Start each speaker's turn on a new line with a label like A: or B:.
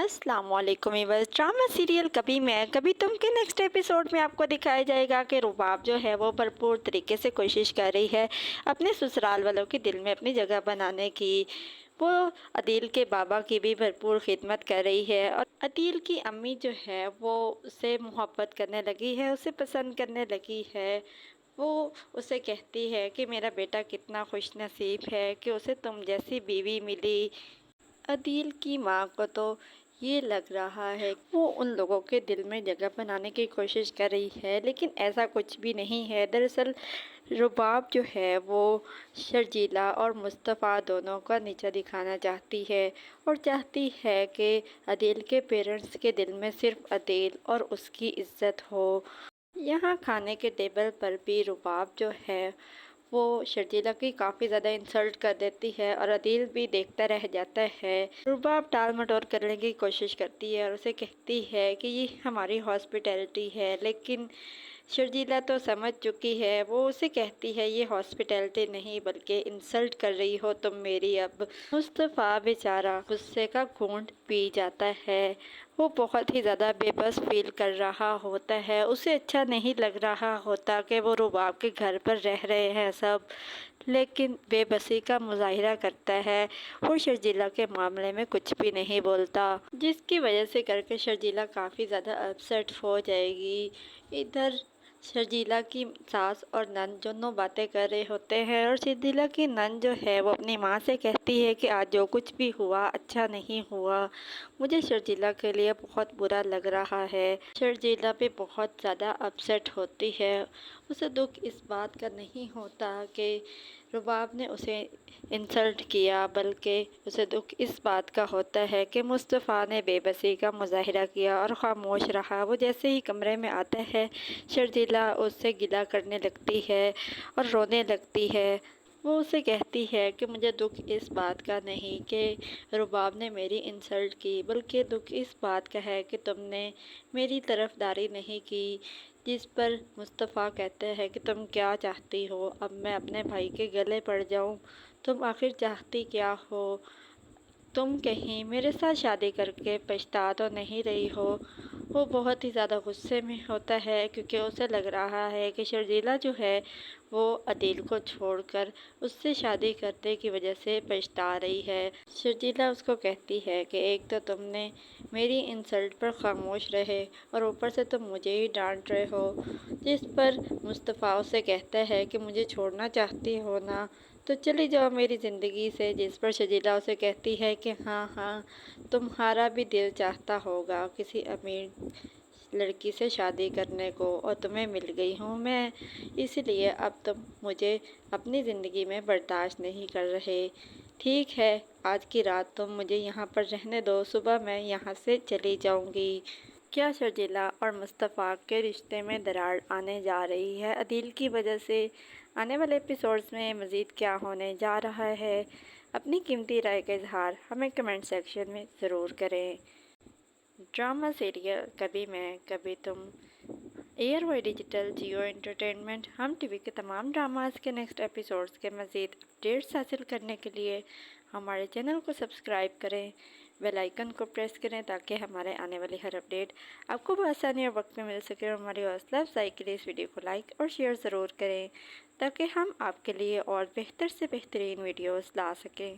A: अस्सलाम वालेकुम viewers. Drama serial कभी मैं कभी तुम के नेक्स्ट एपिसोड में आपको दिखाया जाएगा कि रुबाब जो है वो भरपूर तरीके से कोशिश कर रही है अपने ससुराल वालों के दिल में अपनी जगह बनाने की। वो अदील के बाबा की भी भरपूर खिदमत कर रही है और अदील की अम्मी जो है वो उससे मोहब्बत करने लगी है, उसे पसंद करने लगी है। वो उसे कहती है कि मेरा बेटा कितना खुश नसीब है कि उसे तुम जैसी बीवी मिली। अदील की माँ को तो ये लग रहा है कि वो उन लोगों के दिल में जगह बनाने की कोशिश कर रही है, लेकिन ऐसा कुछ भी नहीं है। दरअसल रुबाब जो है वो शर्जीला और मुस्तफ़ा दोनों का नीचा दिखाना चाहती है और चाहती है कि अदील के पेरेंट्स के दिल में सिर्फ अदील और उसकी इज्जत हो। यहाँ खाने के टेबल पर भी रुबाब जो है वो शर्जीला की काफ़ी ज़्यादा इंसल्ट कर देती है और अदील भी देखता रह जाता है। रुबाब टाल मटोल करने की कोशिश करती है और उसे कहती है कि ये हमारी हॉस्पिटैलिटी है, लेकिन शर्जीला तो समझ चुकी है। वो उसे कहती है ये हॉस्पिटैलिटी नहीं बल्कि इंसल्ट कर रही हो तुम मेरी। अब मुस्तफ़ा बेचारा गुस्से का घूंट पी जाता है। वो बहुत ही ज़्यादा बेबस फील कर रहा होता है। उसे अच्छा नहीं लग रहा होता कि वो रुबाब के घर पर रह रहे हैं सब, लेकिन बेबसी का मुजाहिरा करता है। वो शर्जीला के मामले में कुछ भी नहीं बोलता, जिसकी वजह से करके शर्जीला काफ़ी ज़्यादा अपसेट हो जाएगी। इधर शर्जीला की सास और नंद दोनों बातें कर रहे होते हैं और शर्जीला की नंद जो है वो अपनी माँ से कहती है कि आज जो कुछ भी हुआ अच्छा नहीं हुआ। मुझे शर्जीला के लिए बहुत बुरा लग रहा है। शर्जीला पे बहुत ज़्यादा अपसेट होती है। उसे दुख इस बात का नहीं होता कि रुबाब ने उसे इंसल्ट किया, बल्कि उसे दुख इस बात का होता है कि मुस्तफ़ा ने बेबसी का मुजाहिरा किया और ख़ामोश रहा। वो जैसे ही कमरे में आता है शर्जीला उससे गिला करने लगती है और रोने लगती है। वो उसे कहती है कि मुझे दुख इस बात का नहीं कि रुबाब ने मेरी इंसल्ट की, बल्कि दुख इस बात का है कि तुमने मेरी तरफदारी नहीं की। जिस पर मुस्तफ़ा कहते हैं कि तुम क्या चाहती हो, अब मैं अपने भाई के गले पड़ जाऊं? तुम आखिर चाहती क्या हो? तुम कहीं मेरे साथ शादी करके पछता तो नहीं रही हो? वो बहुत ही ज़्यादा गुस्से में होता है क्योंकि उसे लग रहा है कि शर्जीला जो है वो अदील को छोड़कर उससे शादी करने की वजह से पछता रही है। शर्जीला उसको कहती है कि एक तो तुमने मेरी इंसल्ट पर खामोश रहे और ऊपर से तुम मुझे ही डांट रहे हो। जिस पर मुस्तफ़ा उसे कहता है कि मुझे छोड़ना चाहती हो ना, तो चली जाओ मेरी ज़िंदगी से। जिस पर शर्जीला उसे कहती है कि हाँ हाँ, तुम्हारा भी दिल चाहता होगा किसी अमीर लड़की से शादी करने को और तुम्हें मिल गई हूँ मैं, इसलिए अब तुम मुझे अपनी ज़िंदगी में बर्दाश्त नहीं कर रहे। ठीक है, आज की रात तुम मुझे यहाँ पर रहने दो, सुबह मैं यहाँ से चली जाऊँगी। क्या शर्जीला और मुस्तफ़ा के रिश्ते में दरार आने जा रही है अदील की वजह से? आने वाले एपिसोड्स में मज़ीद क्या होने जा रहा है? अपनी कीमती राय का इजहार हमें कमेंट सेक्शन में ज़रूर करें। ड्रामा सीरियल कभी मैं कभी तुम एयरवाई डिजिटल जियो एंटरटेनमेंट हम टीवी के तमाम ड्रामास के नेक्स्ट एपिसोड्स के मज़ीद अपडेट्स हासिल करने के लिए हमारे चैनल को सब्सक्राइब करें, बेल आइकन को प्रेस करें ताकि हमारे आने वाली हर अपडेट आपको बआसानी और वक्त में मिल सके। और हमारी हौसला अफजाई के लिए इस वीडियो को लाइक और शेयर ज़रूर करें ताकि हम आपके लिए और बेहतर से बेहतरीन वीडियोस ला सकें।